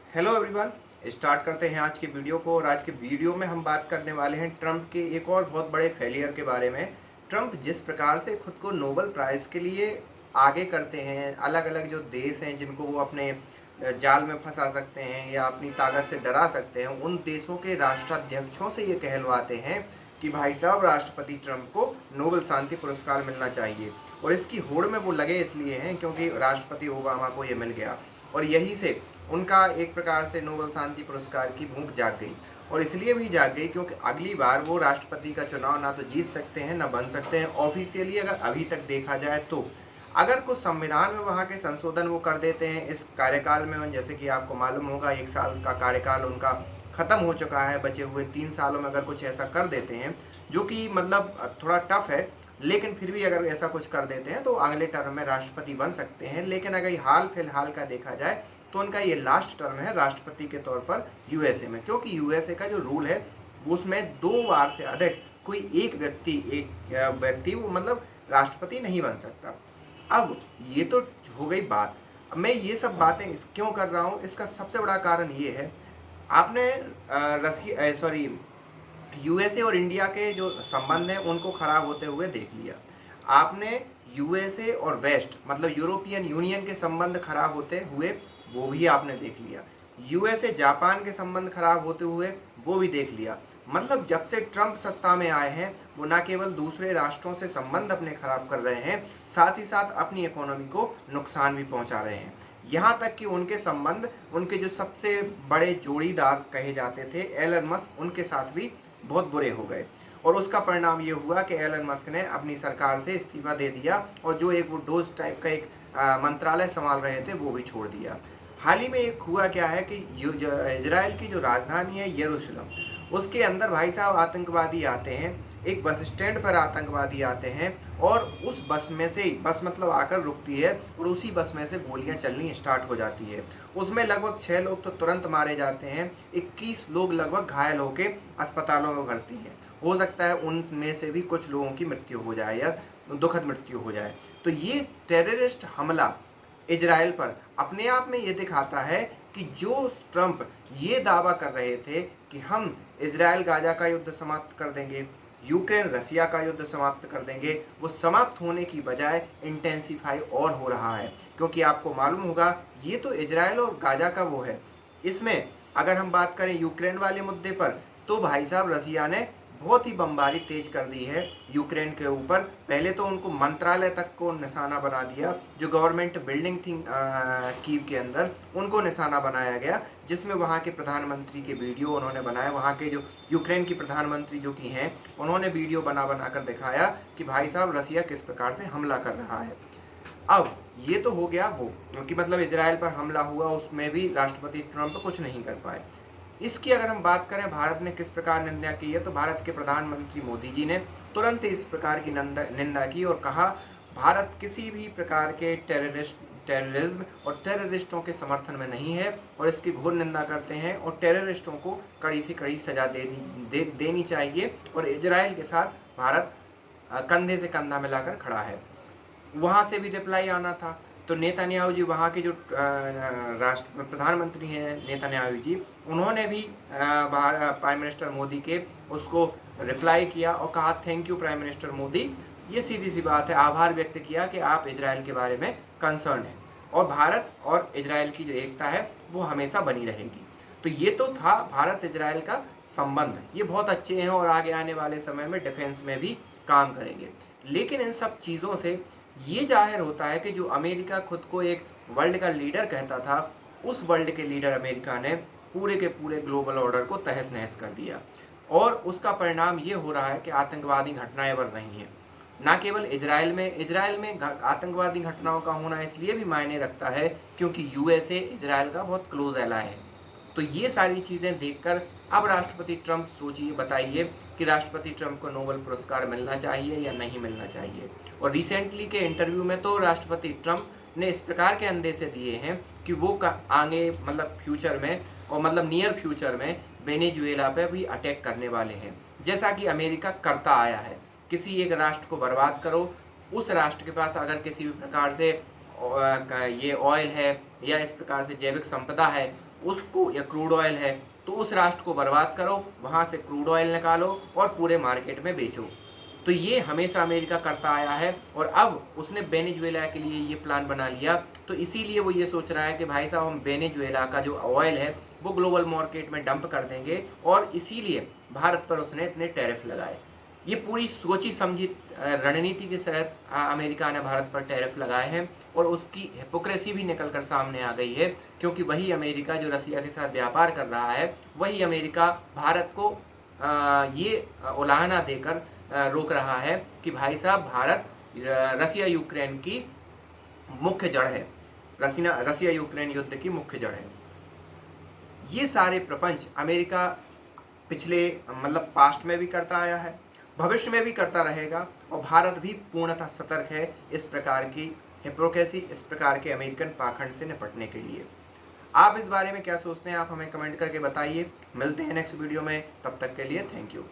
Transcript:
Hello everyone. Start करते हैं आज के वीडियो को। और आज के वीडियो में हम बात करने वाले हैं ट्रंप के एक और बहुत बड़े फेलियर के बारे में। ट्रंप जिस प्रकार से खुद को नोबेल प्राइज़ के लिए आगे करते हैं, अलग अलग जो देश हैं जिनको वो अपने जाल में फंसा सकते हैं या अपनी ताकत से डरा सकते हैं, उन देशों के राष्ट्राध्यक्षों से ये कहलवाते हैं कि भाई साहब राष्ट्रपति ट्रंप को नोबेल शांति पुरस्कार मिलना चाहिए। और इसकी होड़ में वो लगे इसलिए हैं क्योंकि राष्ट्रपति ओबामा को ये मिल गया और यही से उनका एक प्रकार से नोबेल शांति पुरस्कार की भूख जाग गई। और इसलिए भी जाग गई क्योंकि अगली बार वो राष्ट्रपति का चुनाव ना तो जीत सकते हैं ना बन सकते हैं ऑफिशियली। अगर अभी तक देखा जाए तो अगर कुछ संविधान में वहाँ के संशोधन वो कर देते हैं इस कार्यकाल में, जैसे कि आपको मालूम होगा 1 साल का कार्यकाल उनका ख़त्म हो चुका है, बचे हुए 3 सालों में अगर कुछ ऐसा कर देते हैं जो कि मतलब थोड़ा टफ है, लेकिन फिर भी अगर ऐसा कुछ कर देते हैं तो अगले टर्म में राष्ट्रपति बन सकते हैं। लेकिन अगर हाल फिलहाल का देखा जाए तो उनका ये लास्ट टर्म है राष्ट्रपति के तौर पर यूएसए में, क्योंकि यूएसए का जो रूल है उसमें 2 बार से अधिक कोई एक व्यक्ति वो मतलब राष्ट्रपति नहीं बन सकता। अब ये तो हो गई बात। अब मैं ये सब बातें क्यों कर रहा हूँ, इसका सबसे बड़ा कारण ये है, आपने यूएसए और इंडिया के जो संबंध हैं उनको खराब होते हुए देख लिया। आपने यूएसए और वेस्ट मतलब यूरोपियन यूनियन के संबंध खराब होते हुए वो भी आपने देख लिया। यूएसए जापान के संबंध खराब होते हुए वो भी देख लिया। मतलब जब से ट्रंप सत्ता में आए हैं वो न केवल दूसरे राष्ट्रों से संबंध अपने खराब कर रहे हैं, साथ ही साथ अपनी इकोनॉमी को नुकसान भी पहुंचा रहे हैं। यहाँ तक कि उनके संबंध उनके जो सबसे बड़े जोड़ीदार कहे जाते थे एलन मस्क, उनके साथ भी बहुत बुरे हो गए। और उसका परिणाम ये हुआ कि एलन मस्क ने अपनी सरकार से इस्तीफा दे दिया और जो एक वो डोज टाइप का एक मंत्रालय संभाल रहे थे वो भी छोड़ दिया। हाल ही में एक हुआ क्या है कि इजराइल की जो राजधानी है यरूशलेम, उसके अंदर भाई साहब आतंकवादी आते हैं, एक बस स्टैंड पर आतंकवादी आते हैं और उस बस में से बस मतलब आकर रुकती है और उसी बस में से गोलियां चलनी स्टार्ट हो जाती है। उसमें लगभग 6 लोग तो तुरंत मारे जाते हैं, 21 लोग लगभग घायल होकर अस्पतालों में भर्ती हैं। हो सकता है उनमें से भी कुछ लोगों की मृत्यु हो जाए या दुखद मृत्यु हो जाए। तो ये टेररिस्ट हमला इजराइल पर अपने आप में ये दिखाता है कि जो ट्रंप ये दावा कर रहे थे कि हम इजराइल गाजा का युद्ध समाप्त कर देंगे, यूक्रेन रसिया का युद्ध समाप्त कर देंगे, वो समाप्त होने की बजाय इंटेंसिफाई और हो रहा है। क्योंकि आपको मालूम होगा ये तो इजराइल और गाजा का वो है। इसमें अगर हम बात करें यूक्रेन वाले मुद्दे पर तो भाई साहब रसिया ने बहुत ही बमबारी तेज कर दी है यूक्रेन के ऊपर। पहले तो उनको मंत्रालय तक को निशाना बना दिया, जो गवर्नमेंट बिल्डिंग थी कीव के अंदर, उनको निशाना बनाया गया, जिसमें वहाँ के प्रधानमंत्री के वीडियो उन्होंने बनाए। वहाँ के जो यूक्रेन की प्रधानमंत्री जो कि हैं उन्होंने वीडियो बना कर दिखाया कि भाई साहब रसिया किस प्रकार से हमला कर रहा है। अब ये तो हो गया वो, क्योंकि मतलब इजराइल पर हमला हुआ, उसमें भी राष्ट्रपति ट्रंप कुछ नहीं कर पाए। इसकी अगर हम बात करें भारत ने किस प्रकार निंदा की है, तो भारत के प्रधानमंत्री मोदी जी ने तुरंत इस प्रकार की निंदा की और कहा भारत किसी भी प्रकार के टेररिज्म और टेररिस्टों के समर्थन में नहीं है और इसकी घोर निंदा करते हैं और टेररिस्टों को कड़ी से कड़ी सजा देनी चाहिए। और इजराइल के साथ भारत कंधे से कंधा मिलाकर खड़ा है। वहाँ से भी रिप्लाई आना था, तो नेतन्याहू जी वहाँ के जो राष्ट्र प्रधानमंत्री हैं नेतन्याहू जी, उन्होंने भी प्राइम मिनिस्टर मोदी के उसको रिप्लाई किया और कहा thank you prime minister Modi. ये सीधी सी बात है, आभार व्यक्त किया कि आप इजराइल के बारे में कंसर्न हैं और भारत और इजराइल की जो एकता है वो हमेशा बनी रहेगी। तो ये तो था भारत इजराइल का संबंध, ये बहुत अच्छे हैं और आगे आने वाले समय में डिफेंस में भी काम करेंगे। लेकिन इन सब चीज़ों से ये जाहिर होता है कि जो अमेरिका खुद को एक वर्ल्ड का लीडर कहता था, उस वर्ल्ड के लीडर अमेरिका ने पूरे के पूरे ग्लोबल ऑर्डर को तहस नहस कर दिया। और उसका परिणाम ये हो रहा है कि आतंकवादी घटनाएं बढ़ रही हैं। ना केवल इजराइल में आतंकवादी घटनाओं का होना इसलिए भी मायने रखता है क्योंकि यूएसए इजराइल का बहुत क्लोज एलाय है। तो ये सारी चीज़ें देखकर अब राष्ट्रपति ट्रंप सोचिए, बताइए कि राष्ट्रपति ट्रंप को नोबेल पुरस्कार मिलना चाहिए या नहीं मिलना चाहिए। और रिसेंटली के इंटरव्यू में तो राष्ट्रपति ट्रंप ने इस प्रकार के अंदेशे दिए हैं कि वो आगे मतलब फ्यूचर में और मतलब नियर फ्यूचर में वेनेजुएला पे भी अटैक करने वाले हैं, जैसा कि अमेरिका करता आया है। किसी एक राष्ट्र को बर्बाद करो, उस राष्ट्र के पास अगर किसी भी प्रकार से ये ऑयल है या इस प्रकार से जैविक संपदा है, उसको, या क्रूड ऑयल है तो उस राष्ट्र को बर्बाद करो, वहाँ से क्रूड ऑयल निकालो और पूरे मार्केट में बेचो। तो ये हमेशा अमेरिका करता आया है, और अब उसने वेनेजुएला के लिए ये प्लान बना लिया। तो इसीलिए वो ये सोच रहा है कि भाई साहब हम वेनेजुएला का जो ऑयल है वो ग्लोबल मार्केट में डंप कर देंगे, और इसीलिए भारत पर उसने इतने टैरिफ लगाए। ये पूरी सोची समझी रणनीति के तहत अमेरिका ने भारत पर टैरिफ लगाए हैं, और उसकी हिपोक्रेसी भी निकल कर सामने आ गई है, क्योंकि वही अमेरिका जो रसिया के साथ व्यापार कर रहा है, वही अमेरिका भारत को ये उलाहना देकर रोक रहा है कि भाई साहब भारत रसिया यूक्रेन की मुख्य जड़ है, रसिया यूक्रेन युद्ध की मुख्य जड़ है। ये सारे प्रपंच अमेरिका पिछले मतलब पास्ट में भी करता आया है, भविष्य में भी करता रहेगा, और भारत भी पूर्णतः सतर्क है इस प्रकार की हिपोक्रेसी, इस प्रकार के अमेरिकन पाखंड से निपटने के लिए। आप इस बारे में क्या सोचते हैं, आप हमें कमेंट करके बताइए। मिलते हैं नेक्स्ट वीडियो में, तब तक के लिए थैंक यू।